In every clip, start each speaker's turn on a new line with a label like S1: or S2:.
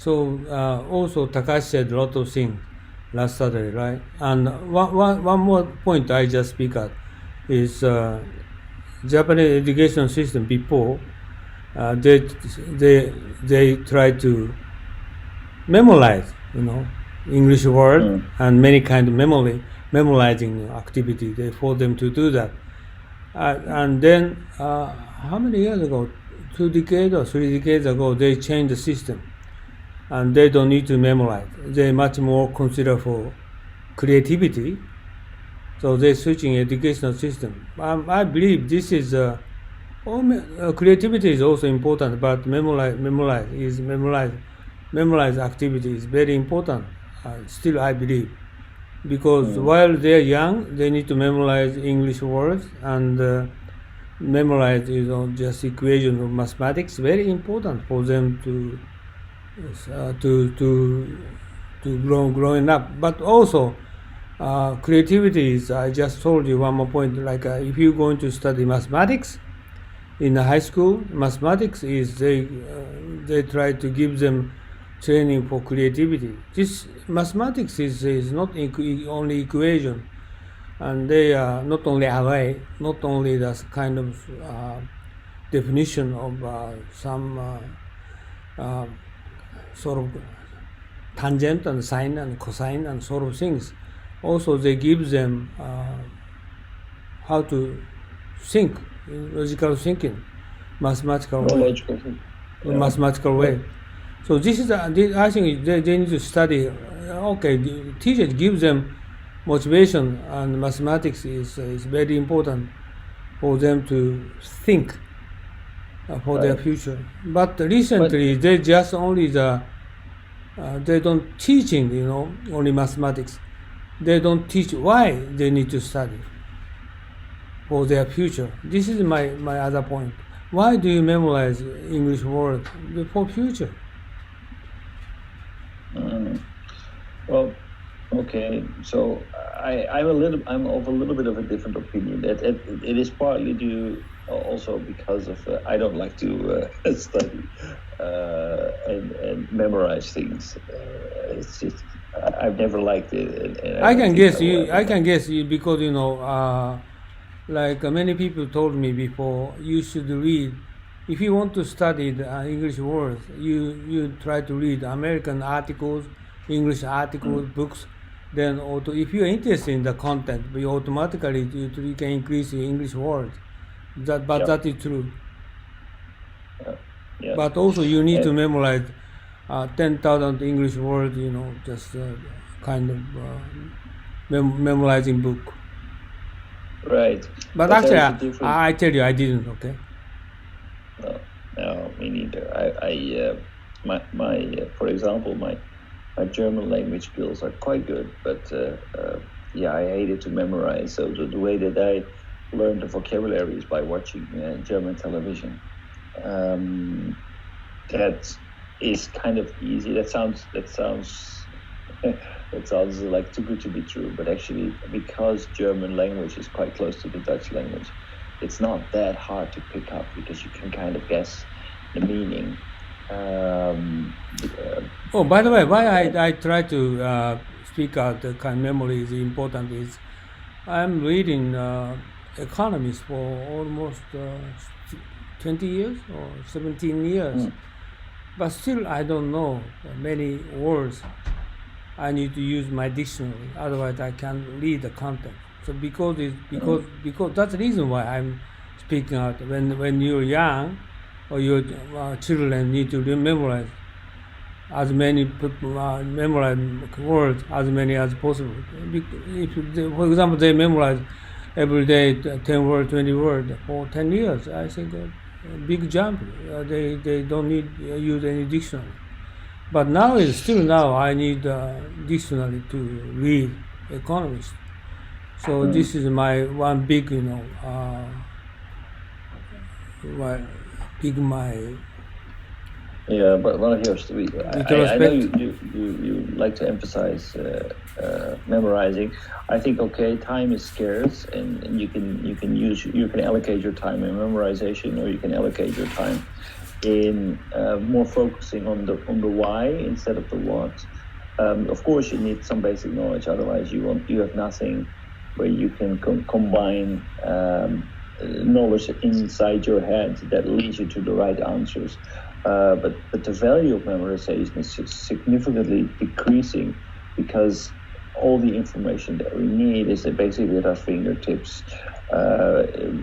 S1: So also Takashi said a lot of things last Saturday, right? And one more point I just speak at is Japanese education system before they try to memorize, English word and many kind of memorizing activity. They for them to do that, and then how many years ago? 2 decades or 3 decades ago, they changed the system, and they don't need to memorize. They much more consider for creativity. So they're switching educational system. I believe this is creativity is also important, but memorize activity is very important. Still, I believe, because while they're young, they need to memorize English words and memorize just equation of mathematics. Very important for them to growing up. But also creativity is. I just told you one more point. Like if you're going to study mathematics in the high school, mathematics is they try to give them training for creativity. This mathematics is not only equation, and they are not only array, not only that kind of definition of some sort of tangent and sine and cosine and sort of things. Also, they give them how to think, logical thinking, mathematical way. Mathematical way. So this is, I think they need to study. Okay, the teachers give them motivation, and mathematics is very important for them to think for their future. But recently, they just only they don't teaching, only mathematics. They don't teach why they need to study for their future. This is my other point. Why do you memorize English words for future?
S2: Well, okay. So I'm of a little bit of a different opinion. That it is partly due also because of I don't like to study and memorize things. It's just I've never liked it. And
S1: I can guess you. I can guess you because like many people told me before, you should read. If you want to study the English words, you try to read American articles, English articles, books. Then also, if you're interested in the content, you automatically you can increase your English words. That is true.
S2: Yeah.
S1: But also, you need to memorize 10,000 English words. Just kind of memorizing book.
S2: Right.
S1: But actually, I tell you, I didn't. Okay.
S2: No, me neither. For example, my German language skills are quite good, but I hated to memorize. So the way that I learned the vocabulary is by watching German television. That is kind of easy. That sounds that sounds like too good to be true, but actually, because German language is quite close to the Dutch language, it's not that hard to pick up because you can kind of guess the meaning.
S1: By the way, why I try to speak out the kind of memory is important is I'm reading Economist for almost 20 years or 17 years, but still I don't know many words. I need to use my dictionary, otherwise I can't read the content. So because that's the reason why I'm speaking out. When you're young, or your children need to memorize as many memorize words as many as possible. For example, they memorize every day 10 words, 20 words for 10 years. I think a big jump. They don't need use any dictionary. But now I need a dictionary to read Economist. So this is my one big,
S2: Yeah, but here's I know you like to emphasize memorizing. I think time is scarce, and you can allocate your time in memorization, or you can allocate your time in more focusing on the why instead of the what. Of course, you need some basic knowledge, otherwise you have nothing where you can combine knowledge inside your head that leads you to the right answers. But the value of memorization is significantly decreasing because all the information that we need is basically at our fingertips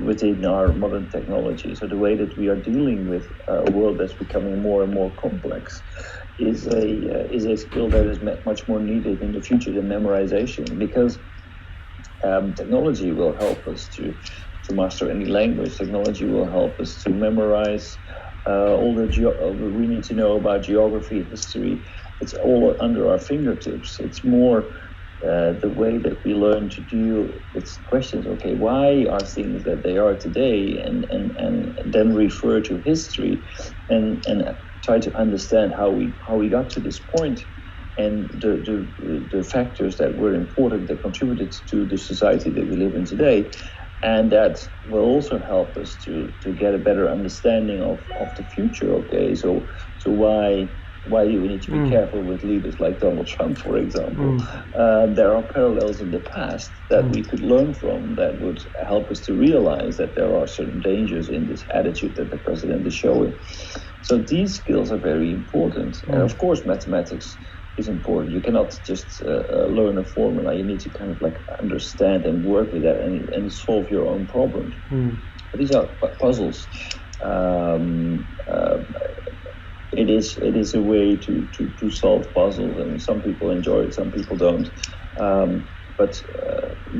S2: within our modern technology. So the way that we are dealing with a world that's becoming more and more complex is a skill that is much more needed in the future than memorization, because technology will help us to master any language. Technology will help us to memorize all we need to know about geography, history. It's all under our fingertips. It's more the way that we learn to deal with questions. Okay, why are things that they are today, and then refer to history and try to understand how we got to this point, and the factors that were important that contributed to the society that we live in today. And that will also help us to get a better understanding of the future. Okay, so why do we need to be careful with leaders like Donald Trump, for example? There are parallels in the past that we could learn from that would help us to realize that there are certain dangers in this attitude that the president is showing. So these skills are very important. And of course, mathematics is important. You cannot just learn a formula. You need to kind of like understand and work with that and solve your own problems. But these are puzzles. It is a way to solve puzzles, and some people enjoy it, some people don't. But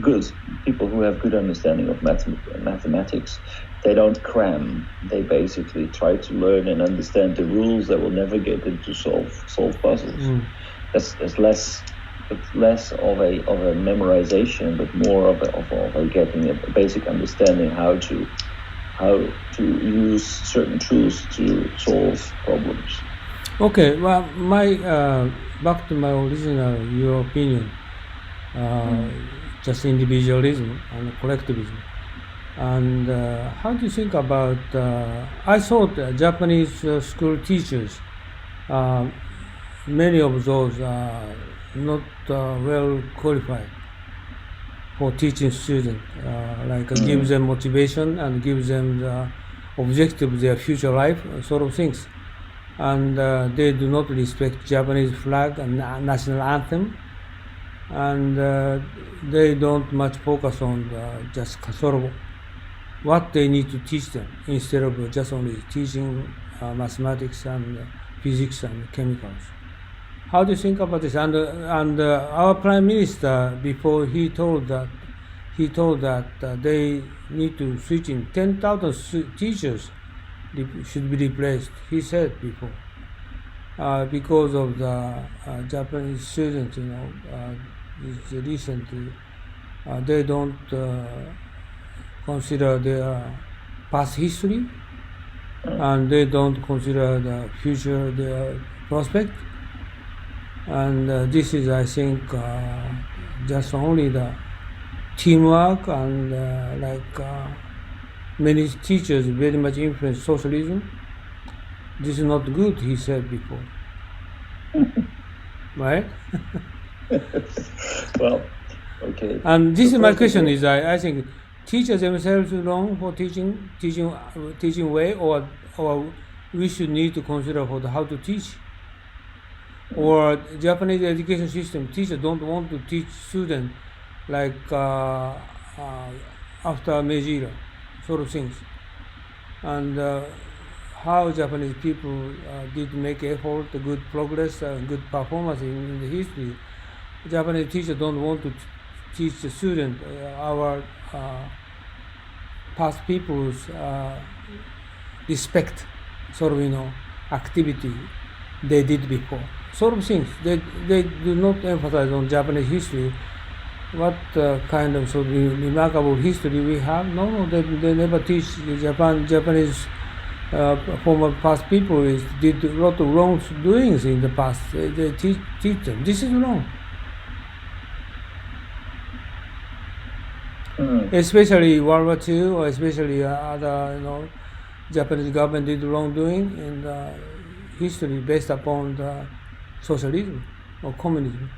S2: good people who have good understanding of mathematics, they don't cram. They basically try to learn and understand the rules that will navigate them to solve puzzles. That's less of a memorization, but more of a getting a basic understanding how to use certain tools to solve problems.
S1: Okay, well, back to my original, your opinion, just individualism and collectivism. And how do you think about, I thought Japanese school teachers, many of those are not well qualified for teaching students, give them motivation and give them the objective of their future life, sort of things. And they do not respect Japanese flag and national anthem, and they don't much focus on just sort of what they need to teach them, instead of just only teaching mathematics and physics and chemicals. How do you think about this? And our Prime Minister, before he told that they need to switch in 10,000 teachers should be replaced. He said before, because of the Japanese students, recently they don't consider their past history, and they don't consider the future, their prospect. And this is, I think, just only the teamwork, and many teachers very much influence socialism. This is not good, he said before. Right?
S2: Well, okay.
S1: And this is my question: is I think teachers themselves wrong for teaching way, or we should need to consider for how to teach. Or Japanese education system, teachers don't want to teach students after Meiji, sort of things. And how Japanese people did make effort, good progress, good performance in the history. Japanese teachers don't want to teach the student our past people's respect, sort of activity they did before. Sort of things. They do not emphasize on Japanese history. What kind of sort of remarkable history we have? No, they never teach Japanese former past people did a lot of wrongdoings in the past. They teach them. This is wrong. Especially World War II, or especially other Japanese government did wrongdoing and history based upon the socialism or communism.